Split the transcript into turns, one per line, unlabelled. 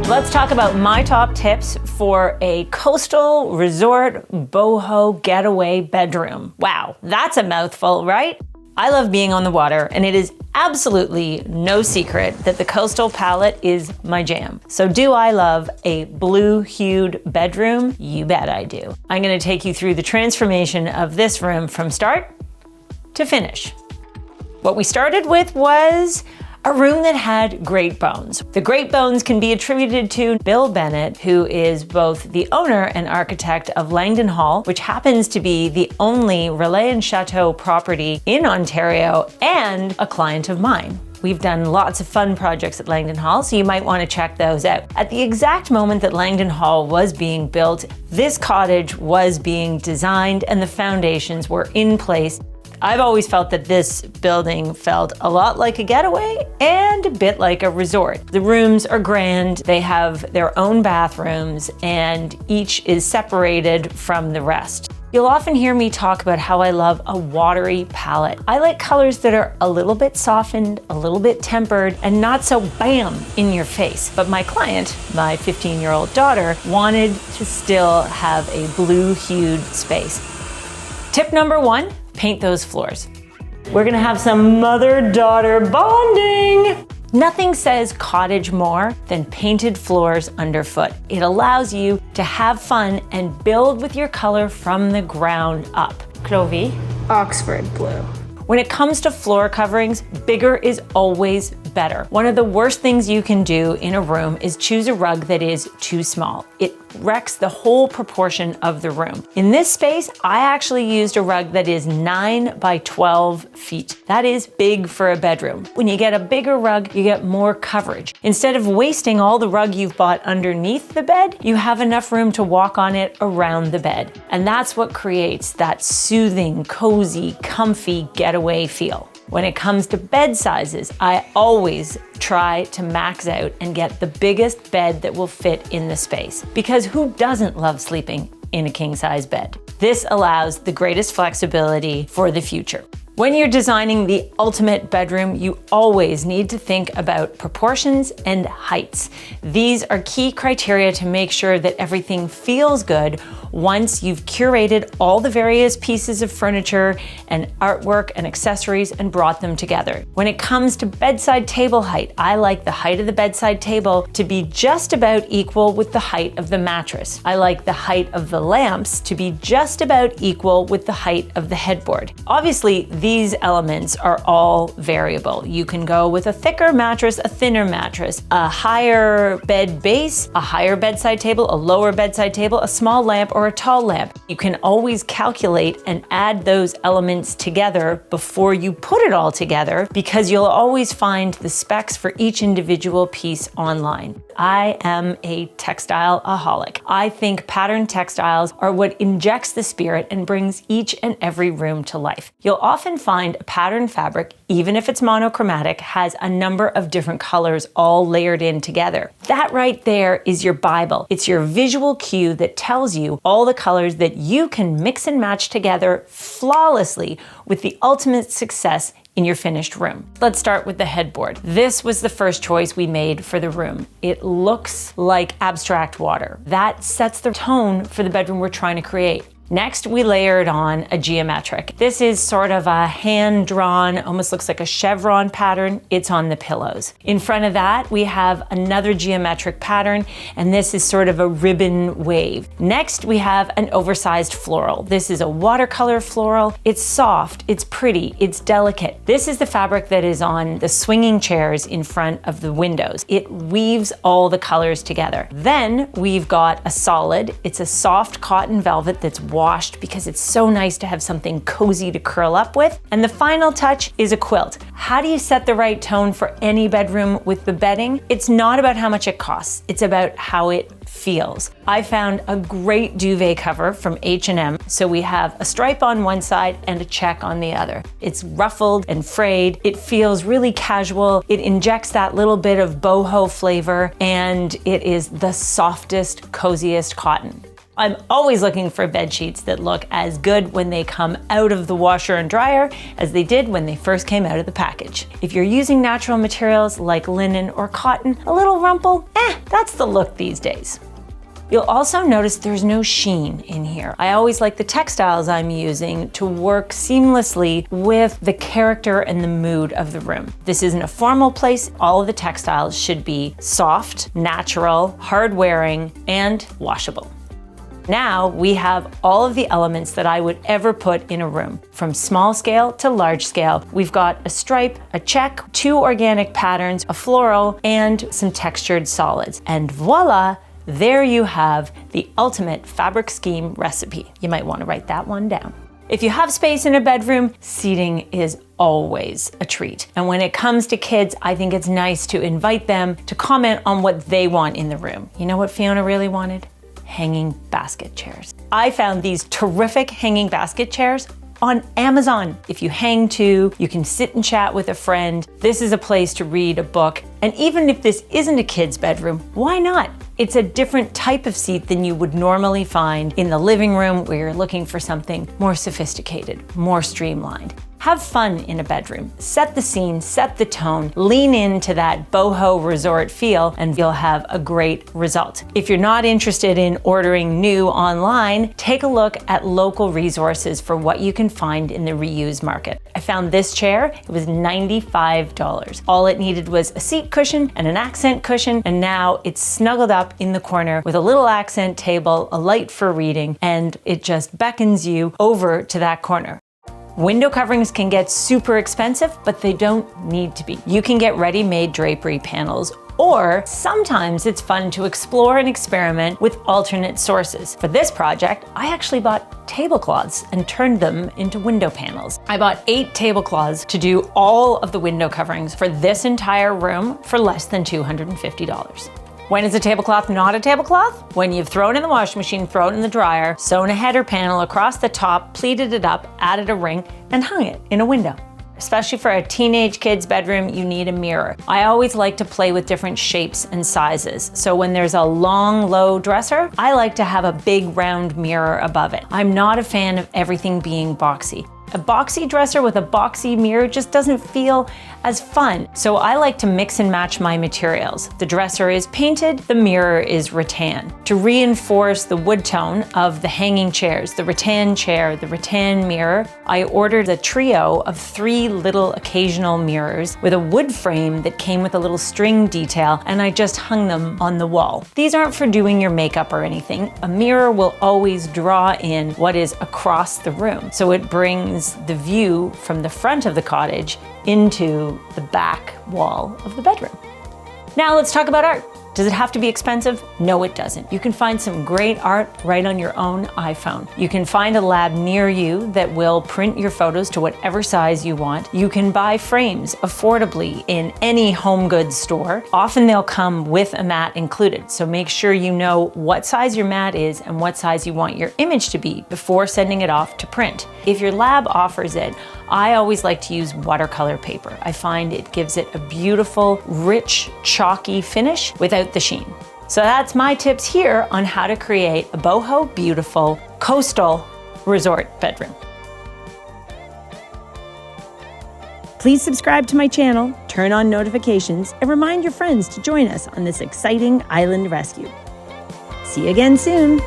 Let's talk about my top tips for a coastal resort boho getaway bedroom. Wow, that's a mouthful, right? I love being on the water, and it is absolutely no secret that the coastal palette is my jam. So do I love a blue-hued bedroom? You bet I do. I'm gonna take you through the transformation of this room from start to finish. What we started with was a room that had great bones. The great bones can be attributed to Bill Bennett, who is both the owner and architect of Langdon Hall, which happens to be the only Relais and Chateau property in Ontario, and a client of mine. We've done lots of fun projects at Langdon Hall, so you might want to check those out. At the exact moment that Langdon Hall was being built, this cottage was being designed and the foundations were in place. I've always felt that this building felt a lot like a getaway and a bit like a resort. The rooms are grand, they have their own bathrooms, and each is separated from the rest. You'll often hear me talk about how I love a watery palette. I like colors that are a little bit softened, a little bit tempered, and not so bam in your face. But my client, my 15-year-old daughter, wanted to still have a blue-hued space. Tip number one, paint those floors. We're gonna have some mother-daughter bonding. Nothing says cottage more than painted floors underfoot. It allows you to have fun and build with your color from the ground up. Clovey?
Oxford blue.
When it comes to floor coverings, bigger is always better. One of the worst things you can do in a room is choose a rug that is too small. It wrecks the whole proportion of the room. In this space, I actually used a rug that is 9 by 12 feet. That is big for a bedroom. When you get a bigger rug, you get more coverage. Instead of wasting all the rug you've bought underneath the bed, you have enough room to walk on it around the bed. And that's what creates that soothing, cozy, comfy getaway feel. When it comes to bed sizes, I always try to max out and get the biggest bed that will fit in the space. Because who doesn't love sleeping in a king-size bed? This allows the greatest flexibility for the future. When you're designing the ultimate bedroom, you always need to think about proportions and heights. These are key criteria to make sure that everything feels good once you've curated all the various pieces of furniture and artwork and accessories and brought them together. When it comes to bedside table height, I like the height of the bedside table to be just about equal with the height of the mattress. I like the height of the lamps to be just about equal with the height of the headboard. Obviously, these elements are all variable. You can go with a thicker mattress, a thinner mattress, a higher bed base, a higher bedside table, a lower bedside table, a small lamp, or a tall lamp. You can always calculate and add those elements together before you put it all together, because you'll always find the specs for each individual piece online. I am a textile-aholic. I think patterned textiles are what injects the spirit and brings each and every room to life. You'll often find a patterned fabric, even if it's monochromatic, has a number of different colors all layered in together. That right there is your Bible. It's your visual cue that tells you all the colors that you can mix and match together flawlessly with the ultimate success in your finished room. Let's start with the headboard. This was the first choice we made for the room. It looks like abstract water. That sets the tone for the bedroom we're trying to create. Next, we layered on a geometric. This is sort of a hand-drawn, almost looks like a chevron pattern. It's on the pillows. In front of that, we have another geometric pattern, and this is sort of a ribbon wave. Next, we have an oversized floral. This is a watercolor floral. It's soft, it's pretty, it's delicate. This is the fabric that is on the swinging chairs in front of the windows. It weaves all the colors together. Then we've got a solid. It's a soft cotton velvet that's washed because it's so nice to have something cozy to curl up with. And the final touch is a quilt. How do you set the right tone for any bedroom with the bedding? It's not about how much it costs. It's about how it feels. I found a great duvet cover from H&M. So we have a stripe on one side and a check on the other. It's ruffled and frayed. It feels really casual. It injects that little bit of boho flavor, and it is the softest, coziest cotton. I'm always looking for bed sheets that look as good when they come out of the washer and dryer as they did when they first came out of the package. If you're using natural materials like linen or cotton, a little rumple, that's the look these days. You'll also notice there's no sheen in here. I always like the textiles I'm using to work seamlessly with the character and the mood of the room. This isn't a formal place. All of the textiles should be soft, natural, hard-wearing, and washable. Now we have all of the elements that I would ever put in a room. From small scale to large scale, we've got a stripe, a check, 2 organic patterns, a floral, and some textured solids. And voila, there you have the ultimate fabric scheme recipe. You might want to write that one down. If you have space in a bedroom, seating is always a treat. And when it comes to kids, I think it's nice to invite them to comment on what they want in the room. You know what Fiona really wanted? Hanging basket chairs. I found these terrific hanging basket chairs on Amazon. If you hang two, you can sit and chat with a friend. This is a place to read a book. And even if this isn't a kid's bedroom, why not? It's a different type of seat than you would normally find in the living room where you're looking for something more sophisticated, more streamlined. Have fun in a bedroom. Set the scene, set the tone, lean into that boho resort feel, and you'll have a great result. If you're not interested in ordering new online, take a look at local resources for what you can find in the reuse market. I found this chair, it was $95. All it needed was a seat cushion and an accent cushion, and now it's snuggled up in the corner with a little accent table, a light for reading, and it just beckons you over to that corner. Window coverings can get super expensive, but they don't need to be. You can get ready-made drapery panels, or sometimes it's fun to explore and experiment with alternate sources. For this project, I actually bought tablecloths and turned them into window panels. I bought 8 tablecloths to do all of the window coverings for this entire room for less than $250. When is a tablecloth not a tablecloth? When you've thrown it in the washing machine, thrown it in the dryer, sewn a header panel across the top, pleated it up, added a ring, and hung it in a window. Especially for a teenage kid's bedroom, you need a mirror. I always like to play with different shapes and sizes. So when there's a long, low dresser, I like to have a big round mirror above it. I'm not a fan of everything being boxy. A boxy dresser with a boxy mirror just doesn't feel as fun. So I like to mix and match my materials. The dresser is painted, the mirror is rattan. To reinforce the wood tone of the hanging chairs, the rattan chair, the rattan mirror, I ordered a trio of 3 little occasional mirrors with a wood frame that came with a little string detail, and I just hung them on the wall. These aren't for doing your makeup or anything. A mirror will always draw in what is across the room. So it brings the view from the front of the cottage into the back wall of the bedroom. Now let's talk about art. Does it have to be expensive? No, it doesn't. You can find some great art right on your own iPhone. You can find a lab near you that will print your photos to whatever size you want. You can buy frames affordably in any home goods store. Often they'll come with a mat included, so make sure you know what size your mat is and what size you want your image to be before sending it off to print. If your lab offers it, I always like to use watercolor paper. I find it gives it a beautiful, rich, chalky finish without the sheen. So that's my tips here on how to create a boho beautiful coastal resort bedroom. Please subscribe to my channel, turn on notifications, and remind your friends to join us on this exciting island rescue. See you again soon.